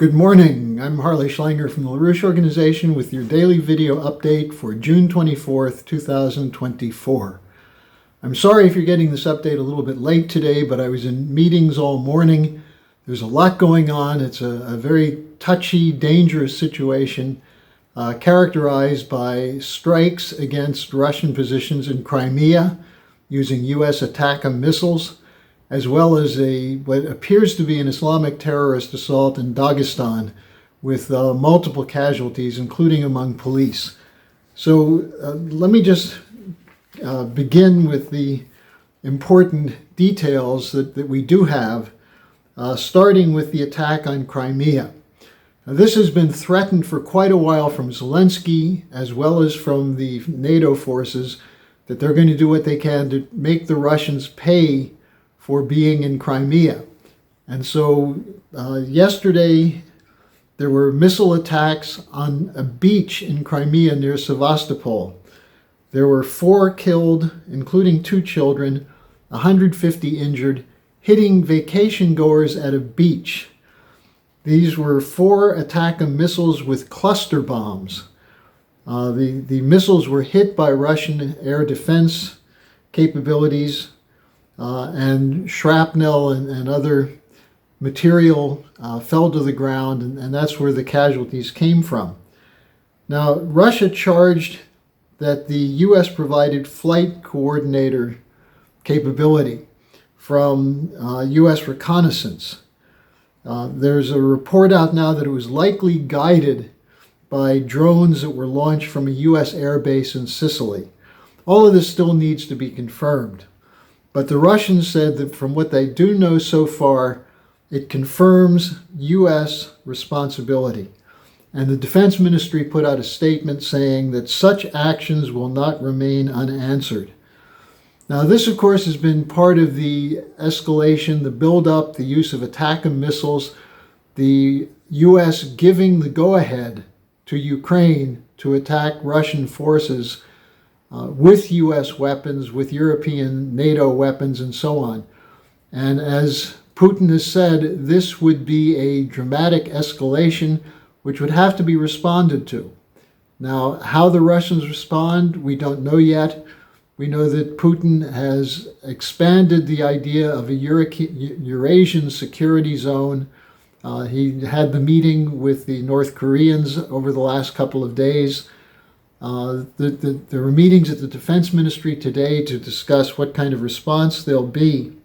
Good morning. I'm Harley Schlanger from the LaRouche Organization with your daily video update for June 24th, 2024. I'm sorry if you're getting this update a little bit late today, but I was in meetings all morning. There's a lot going on. It's a very touchy, dangerous situation characterized by strikes against Russian positions in Crimea using U.S. ATACMS missiles, as well as what appears to be an Islamic terrorist assault in Dagestan with multiple casualties, including among police. So let me just begin with the important details that we do have, starting with the attack on Crimea. Now, this has been threatened for quite a while from Zelensky, as well as from the NATO forces, that they're going to do what they can to make the Russians pay for being in Crimea. And so yesterday there were missile attacks on a beach in Crimea near Sevastopol. There were 4 killed, including 2 children, 150 injured, hitting vacation goers at a beach. These were 4 ATACMS missiles with cluster bombs. The missiles were hit by Russian air defense capabilities, and shrapnel and other material fell to the ground, and that's where the casualties came from. Now, Russia charged that the U.S. provided flight coordinator capability from U.S. reconnaissance. There's a report out now that it was likely guided by drones that were launched from a U.S. airbase in Sicily. All of this still needs to be confirmed. But the Russians said that from what they do know so far, it confirms U.S. responsibility. And the Defense Ministry put out a statement saying that such actions will not remain unanswered. Now, this, of course, has been part of the escalation, the buildup, the use of ATACMS missiles, the U.S. giving the go-ahead to Ukraine to attack Russian forces with U.S. weapons, with European NATO weapons, and so on. And as Putin has said, this would be a dramatic escalation which would have to be responded to. Now, how the Russians respond, we don't know yet. We know that Putin has expanded the idea of a Eurasian security zone. He had the meeting with the North Koreans over the last couple of days. There were meetings at the Defense Ministry today to discuss what kind of response there'll be.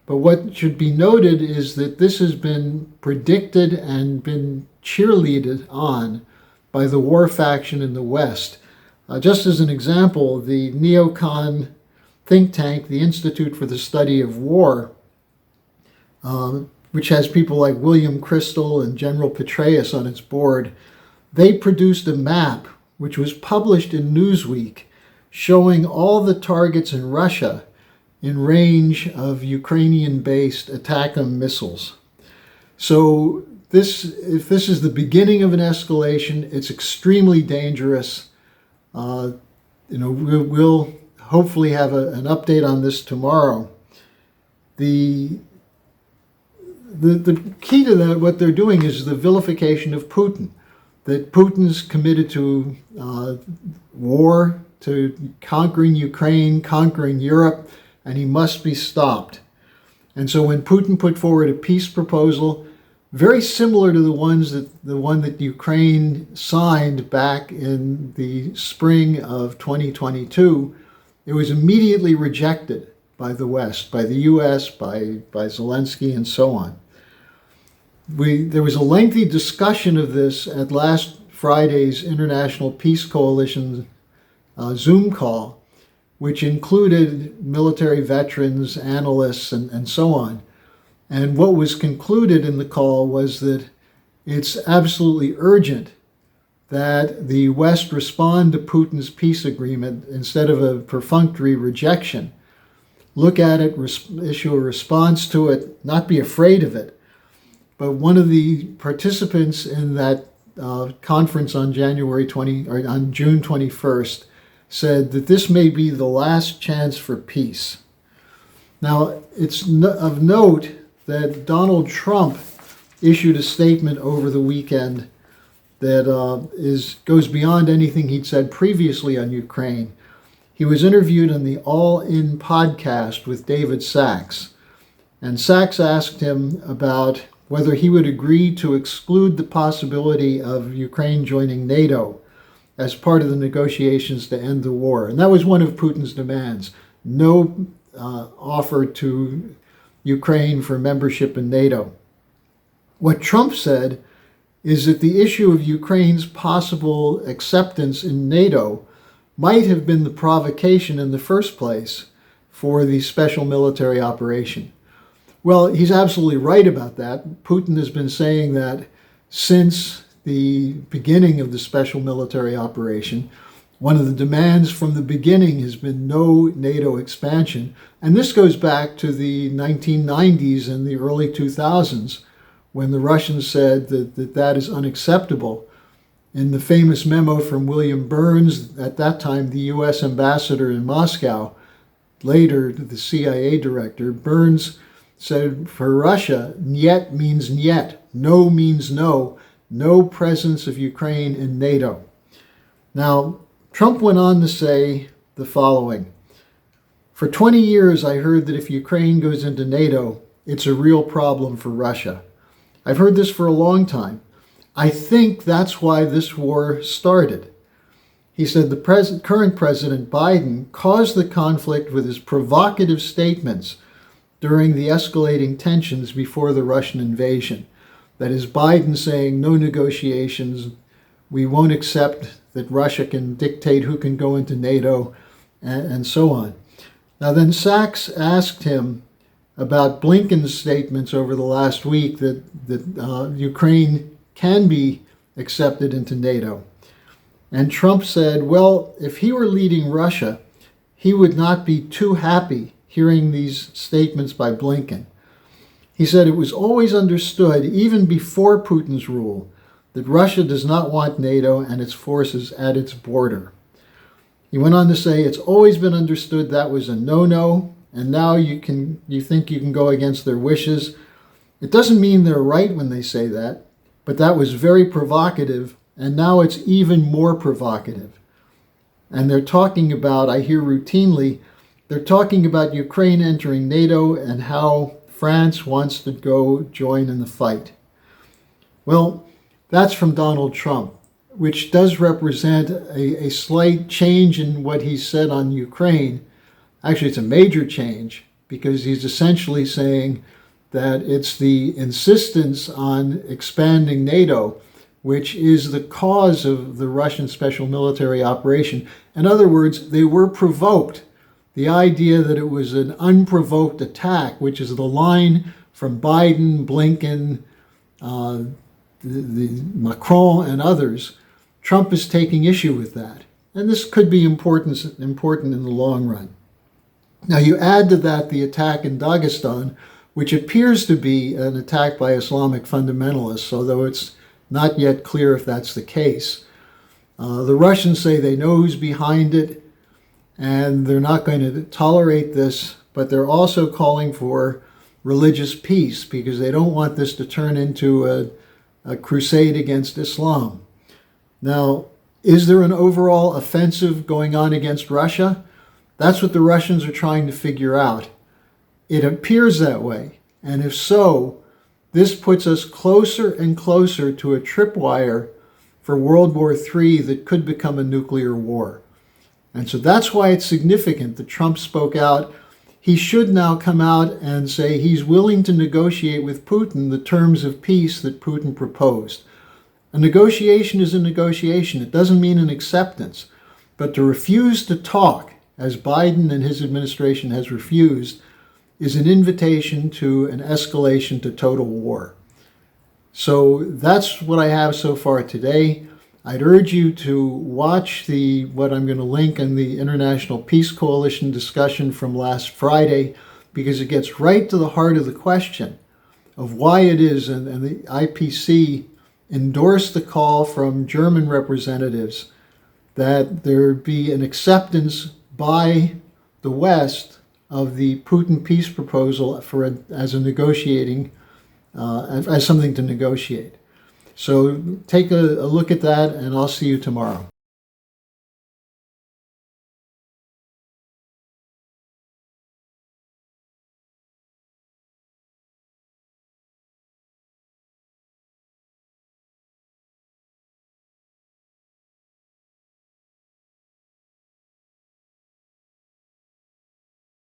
But what should be noted is that this has been predicted and been cheerleaded on by the war faction in the West. Just as an example, the neocon think tank, the Institute for the Study of War, which has people like William Crystal and General Petraeus on its board, they produced a map which was published in Newsweek, showing all the targets in Russia in range of Ukrainian-based ATACMS missiles. So if this is the beginning of an escalation, it's extremely dangerous. We'll hopefully have an update on this tomorrow. The key to that, what they're doing is the vilification of Putin. That Putin's committed to war, to conquering Ukraine, conquering Europe, and he must be stopped. And so when Putin put forward a peace proposal, very similar to the one that Ukraine signed back in the spring of 2022, it was immediately rejected by the West, by the U.S., by Zelensky, and so on. There was a lengthy discussion of this at last Friday's International Peace Coalition Zoom call, which included military veterans, analysts, and so on. And what was concluded in the call was that it's absolutely urgent that the West respond to Putin's peace agreement instead of a perfunctory rejection. Look at it, issue a response to it, not be afraid of it. But one of the participants in that conference on June 21st said that this may be the last chance for peace. Now, it's of note that Donald Trump issued a statement over the weekend that goes beyond anything he'd said previously on Ukraine. He was interviewed on the All In podcast with David Sachs, and Sachs asked him about whether he would agree to exclude the possibility of Ukraine joining NATO as part of the negotiations to end the war. And that was one of Putin's demands. No offer to Ukraine for membership in NATO. What Trump said is that the issue of Ukraine's possible acceptance in NATO might have been the provocation in the first place for the special military operation. Well, he's absolutely right about that. Putin has been saying that since the beginning of the special military operation. One of the demands from the beginning has been no NATO expansion. And this goes back to the 1990s and the early 2000s, when the Russians said that is unacceptable. In the famous memo from William Burns, at that time the US ambassador in Moscow, later the CIA director, Burns said, for Russia, "Niet" means "niet," no means no, no presence of Ukraine in NATO. Now, Trump went on to say the following: for 20 years, I heard that if Ukraine goes into NATO, it's a real problem for Russia. I've heard this for a long time. I think that's why this war started. He said the current President Biden caused the conflict with his provocative statements during the escalating tensions before the Russian invasion. That is Biden saying no negotiations, we won't accept that Russia can dictate who can go into NATO, and so on. Now then Sachs asked him about Blinken's statements over the last week that Ukraine can be accepted into NATO. And Trump said, well, if he were leading Russia, he would not be too happy hearing these statements by Blinken. He said it was always understood, even before Putin's rule, that Russia does not want NATO and its forces at its border. He went on to say it's always been understood that was a no-no, and now you think you can go against their wishes. It doesn't mean they're right when they say that, but that was very provocative, and now it's even more provocative. And they're talking about, I hear routinely, they're talking about Ukraine entering NATO and how France wants to go join in the fight. Well, that's from Donald Trump, which does represent a slight change in what he said on Ukraine. Actually, it's a major change, because he's essentially saying that it's the insistence on expanding NATO which is the cause of the Russian special military operation. In other words, they were provoked. The idea that it was an unprovoked attack, which is the line from Biden, Blinken, the Macron, and others, Trump is taking issue with that. And this could be important in the long run. Now you add to that the attack in Dagestan, which appears to be an attack by Islamic fundamentalists, although it's not yet clear if that's the case. The Russians say they know who's behind it, and they're not going to tolerate this, but they're also calling for religious peace because they don't want this to turn into a crusade against Islam. Now, is there an overall offensive going on against Russia? That's what the Russians are trying to figure out. It appears that way, and if so, this puts us closer and closer to a tripwire for World War III that could become a nuclear war. And so that's why it's significant that Trump spoke out. He should now come out and say he's willing to negotiate with Putin the terms of peace that Putin proposed. A negotiation is a negotiation. It doesn't mean an acceptance. But to refuse to talk, as Biden and his administration has refused, is an invitation to an escalation to total war. So that's what I have so far today. I'd urge you to watch what I'm going to link in the International Peace Coalition discussion from last Friday, because it gets right to the heart of the question of why it is, and the IPC endorsed the call from German representatives that there be an acceptance by the West of the Putin peace proposal as a negotiating as something to negotiate. So take a look at that, and I'll see you tomorrow.